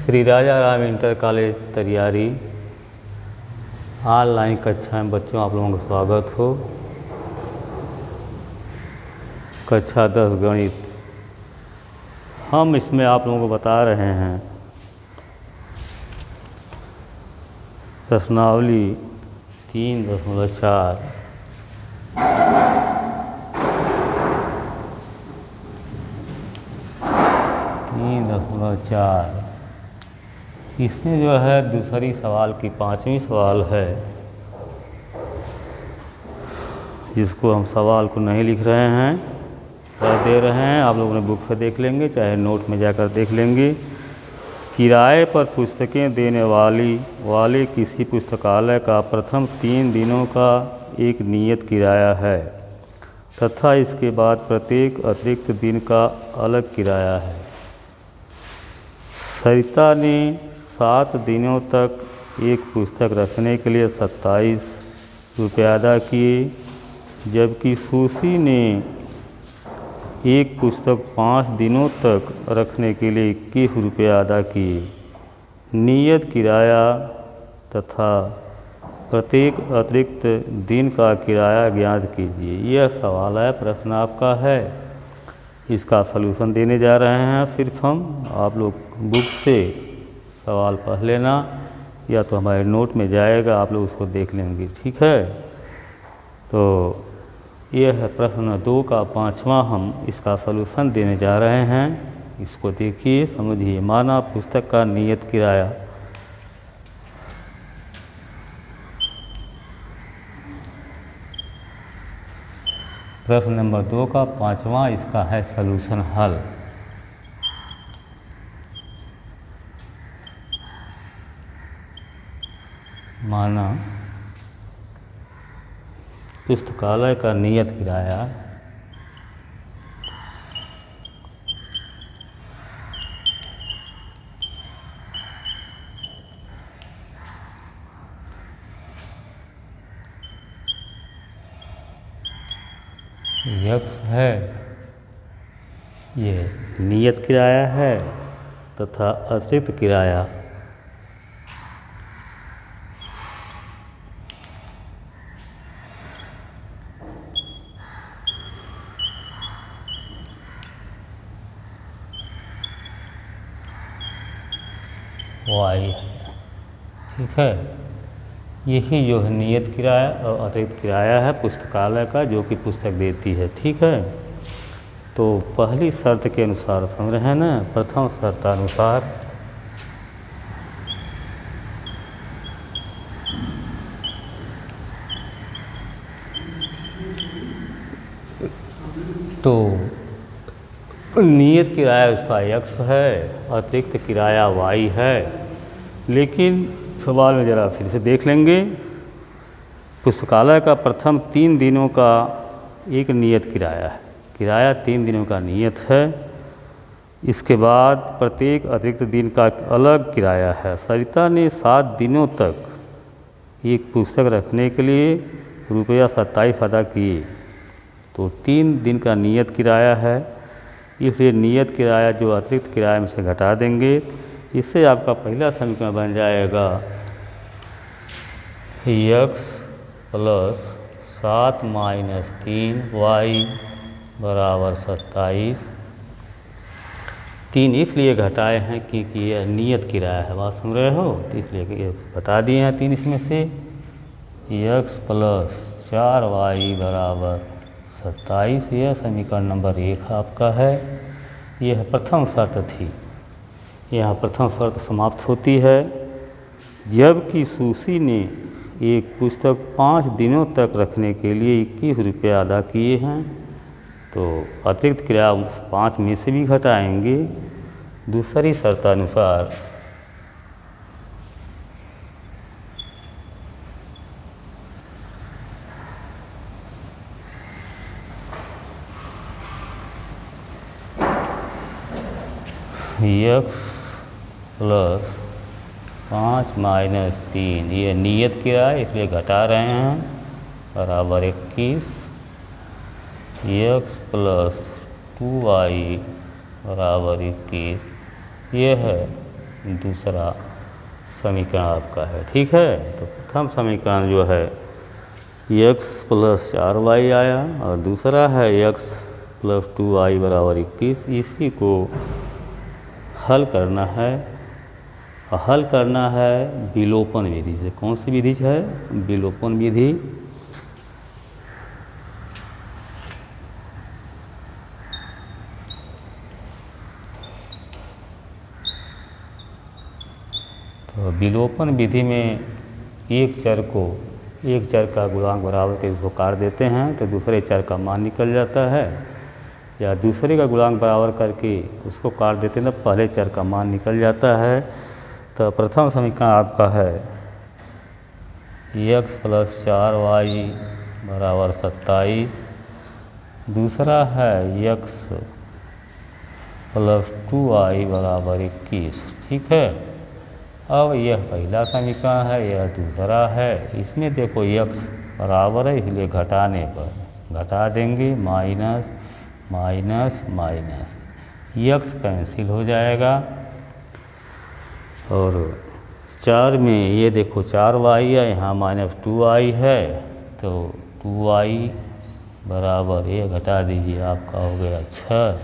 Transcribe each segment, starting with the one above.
Shri Raja Ram inter college Tariyari online कक्षा में बच्चों आप लोगों का स्वागत हो। कक्षा 10 गणित हम इसमें आप लोगों को बता रहे हैं प्रश्नावली 3.4 3.4 इसमें जो है दूसरी सवाल की 5वीं सवाल है, जिसको हम सवाल को नहीं लिख रहे हैं, कर दे रहे हैं। आप लोगों ने बुक से देख लेंगे, चाहे नोट में जाकर देख लेंगे। किराए पर पुस्तकें देने वाले किसी पुस्तकालय का प्रथम 3 दिनों का एक नियत किराया है तथा इसके बाद प्रत्येक अतिरिक्त दिन का अलग किराया है। सरिता ने 7 दिनों तक एक पुस्तक रखने के लिए 27 रुपये अदा किए, जबकि सुशी ने एक पुस्तक 5 दिनों तक रखने के लिए 21 रुपये अदा किए। नियत किराया तथा प्रत्येक अतिरिक्त दिन का किराया ज्ञात कीजिए। यह सवाल है, प्रश्न आपका है, इसका सलूशन देने जा रहे हैं। सिर्फ हम आप लोग बुक से सवाल पढ़ लेना या तो हमारे नोट में जाएगा, आप लोग उसको देख लेंगे, ठीक है। तो यह है प्रश्न 2 का 5वां, हम इसका सलूशन देने जा रहे हैं। इसको देखिए, समझिए। माना पुस्तक का नियत किराया प्रश्न नंबर 2 का 5वां, इसका है सलूशन हल। माना पुस्तकालय का नियत किराया यक्स है, ये नियत किराया है तथा अतिरिक्त किराया वाई है, ठीक है। यही जो है नियत किराया और अतिरिक्त किराया है पुस्तकालय का, जो कि पुस्तक देती है, ठीक है। तो पहली शर्त के अनुसार समझ रहे हैं ना, प्रथम शर्त अनुसार तो नियत किराया उसका x है, अतिरिक्त किराया y है। लेकिन सवाल में ज़रा फिर से देख लेंगे। पुस्तकालय का प्रथम 3 दिनों का एक नियत किराया है, किराया 3 दिनों का नियत है। इसके बाद प्रत्येक अतिरिक्त दिन का अलग किराया है। सरिता ने 7 दिनों तक एक पुस्तक रखने के लिए रुपया 27 अदा किए, तो 3 दिन का नियत किराया है, इसलिए नियत किराया जो अतिरिक्त किराए में से घटा देंगे। इससे आपका पहला समीकरण बन जाएगा x प्लस 7 माइनस 3y बराबर 27। 3 इसलिए घटाए हैं क्योंकि यह नियत किराया है, बात समझ रहे हो, तो इसलिए ये बता दिए हैं 3 इसमें से। x प्लस 4y बराबर 27, यह समीकरण नंबर 1 आपका है। यह प्रथम शर्त थी, यह प्रथम शर्त समाप्त होती है। जबकि सुशी ने एक पुस्तक 5 दिनों तक रखने के लिए 21 रुपये अदा किए हैं, तो अतिरिक्त किराया उस 5 में से भी घटाएंगे। दूसरी शर्त अनुसार x प्लस 5 माइनस 3, ये नियत किराया इसलिए घटा रहे हैं, बराबर 21। x प्लस 2y बराबर 21, ये है दूसरा समीकरण आपका है। ठीक है, तो प्रथम समीकरण जो है x + 4y आया और दूसरा है x + 2y = 21। इसी को हल करना है, और हल करना है विलोपन विधि से। कौन सी विधि है? विलोपन विधि। तो विलोपन विधि में एक चर का गुणांक बराबर के इसको काट देते हैं तो दूसरे चर का मान निकल जाता है, या दूसरे का गुणांक बराबर करके उसको काट देते हैं तो पहले चर का मान निकल जाता है। तो प्रथम समीकरण आपका है x + 4y = 27, दूसरा है x + 2y = 21। ठीक है, अब यह पहला समीकरण है, यह दूसरा है। इसमें देखो x बराबर है, इसलिए घटाने पर घटा देंगे, minus minus minus, x cancel हो जाएगा। और 4 में ये देखो 4y है, यहाँ -2y है, तो 2y बराबर ये घटा दीजिए, आपका हो गया 6।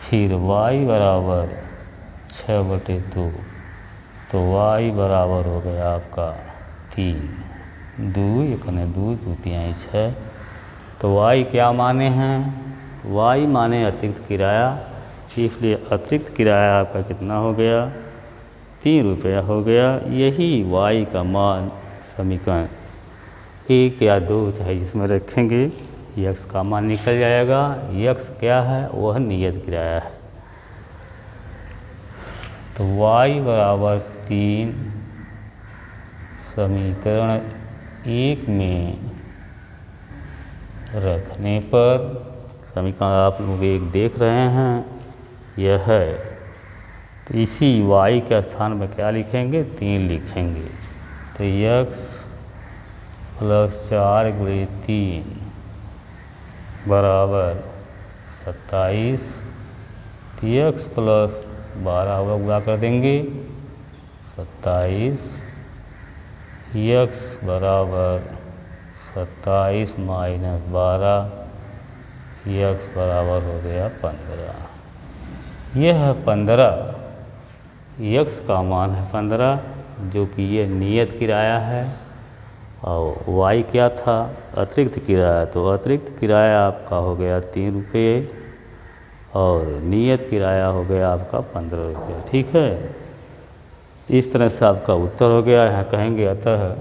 फिर y बराबर 6/2, तो y बराबर हो गया आपका 3, 2 1 2 2 3 6। तो y क्या माने हैं? y माने अतिरिक्त किराया, इसलिए अतिरिक्त किराया आपका कितना हो गया? 3 रुपया हो गया। यही y का मान समीकरण 1 या 2 चाहे जिसमें रखेंगे, x का मान निकल जाएगा। x क्या है? वह नियत किराया है। तो y बराबर 3 समीकरण 1 में रखने पर, समीकरण आप लोग एक देख रहे हैं यह है, तो इसी y के स्थान में क्या लिखेंगे? 3 लिखेंगे। तो x + 4 × 3 = 27, x + 12 गुणा कर देंगे, 27, x बराबर 27 - 12, x बराबर हो गया 15। यह है 15, x का मान है 15, जो कि ये नियत किराया है। और y क्या था? अतिरिक्त किराया। तो अतिरिक्त किराया आपका हो गया 3 रुपये और नियत किराया हो गया आपका 15 रुपये। ठीक है, इस तरह से आपका उत्तर हो गया। यहाँ कहेंगे अतः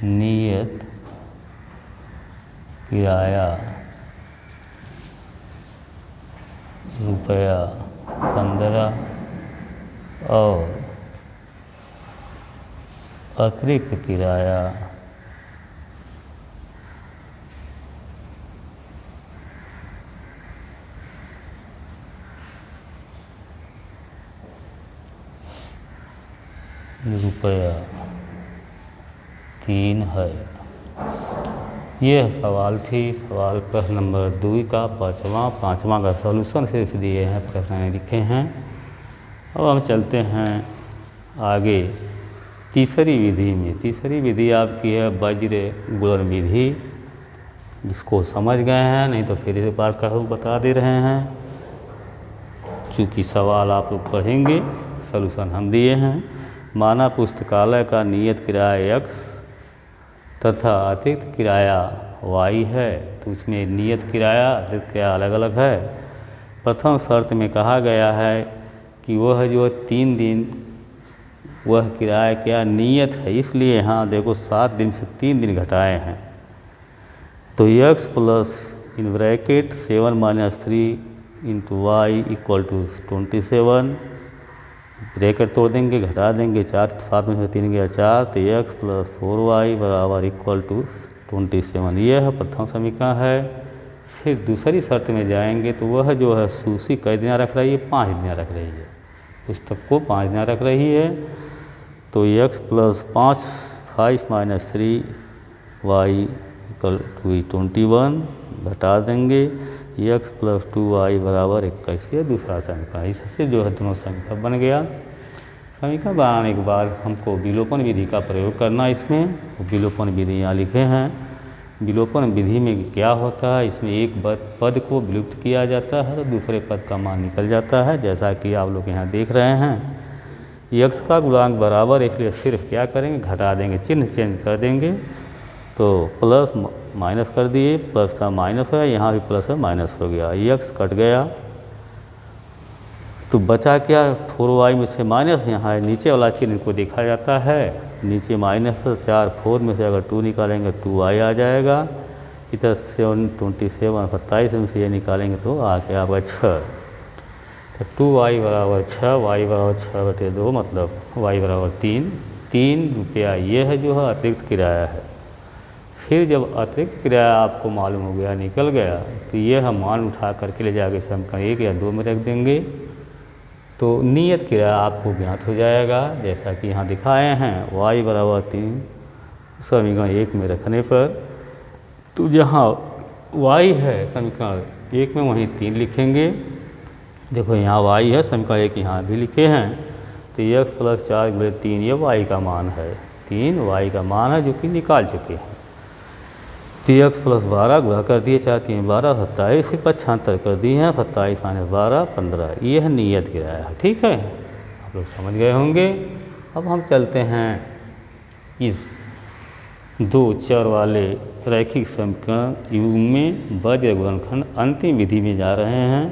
नियत किराया रुपया 15 और अतिरिक्त किराया रुपया 3 है। यह सवाल थी, सवाल प्रश्न नंबर 2 का पाँचवा का सॉल्यूशन सिर्फ दिए हैं, प्रश्न लिखे हैं। अब हम चलते हैं आगे तीसरी विधि में। तीसरी विधि आपकी है वज्र गुणन विधि, जिसको समझ गए हैं, नहीं तो फिर एक बार बता दे रहे हैं। चूँकि सवाल आप लोग पढ़ेंगे, सॉल्यूशन हम दिए हैं। माना पुस्तकालय का नियत किराया x तथा अतिरिक्त किराया y है, तो उसमें नियत किराया अतिरिक्त किराया अलग अलग है। प्रथम शर्त में कहा गया है कि वह जो 3 दिन वह किराया क्या नियत है, इसलिए यहाँ देखो 7 दिन से 3 दिन घटाए हैं। तो x + in bracket 7 - 3 × y = 27, bracket तोड़ देंगे, घटा देंगे, 4 7 में से 3 गया 4, तो x + 4y = 27। यह है प्रथम समीकरण है। फिर दूसरी शर्त में जाएंगे तो वह जो है सूची कई दिन रख रही है? 5 दिन रख रही है, पुस्तक को 5 दिन रख रही है। तो x + 5 - 3y = 21, घटा देंगे। x प्लस 2y बराबर 21, ये दूसरा समीकरण। इससे जो है दोनों समीकरण बन गया। समीकरण बनाने के बाद हमको विलोपन विधि का प्रयोग करना इसमें। तो विलोपन विधि यहाँ लिखे हैं। विलोपन विधि में क्या होता है, इसमें एक पद को विलुप्त किया जाता है तो दूसरे पद का मान निकल जाता है, जैसा कि आप लोग यहाँ देख रहे हैं। x का गुणांक बराबर, इसलिए सिर्फ क्या करेंगे, घटा देंगे, चिन्ह चेंज कर देंगे। तो प्लस माइनस कर दिए, प्लस था माइनस है, यहाँ भी प्लस है माइनस हो गया, x कट गया तो बचा क्या, 4y में से माइनस, यहाँ नीचे वाला चिन्ह को देखा जाता है, नीचे माइनस 4, 4 में से अगर 2 निकालेंगे 2y आ जाएगा। इधर 7 27 27 में से ये निकालेंगे तो आके आपका 6। तो 2y बराबर 6, y बराबर 6/2, मतलब y बराबर 3। 3 रुपया ये है जो है अतिरिक्त किराया है। फिर जब अतिरिक्त किराया आपको मालूम हो गया, निकल गया, तो ये हम मान उठा करके ले जाके समीकरण 1 या 2 में रख देंगे तो नियत किराया आपको ज्ञात हो जाएगा, जैसा कि यहाँ दिखाए हैं। y बराबर 3 समीकरण 1 में रखने पर, तो जहाँ y है समीकरण 1 में वहीं 3 लिखेंगे। देखो यहाँ y है, समीकरण 1 यहाँ भी लिखे हैं। तो x प्लस 4/3 ये y का मान है, 3 y का मान है जो कि निकाल चुके हैं। तो x प्लस 12 गुणा कर दिए, 4 3 12, 27 से 75 कर दिए हैं, 27 माइनस 12 15, ये है नियत किराया। ठीक है, आप लोग समझ गए होंगे। अब हम चलते हैं इस 2 चर वाले रैखिक समीकरण युग में वज्र गुणनखंड अंतिम विधि में जा रहे हैं।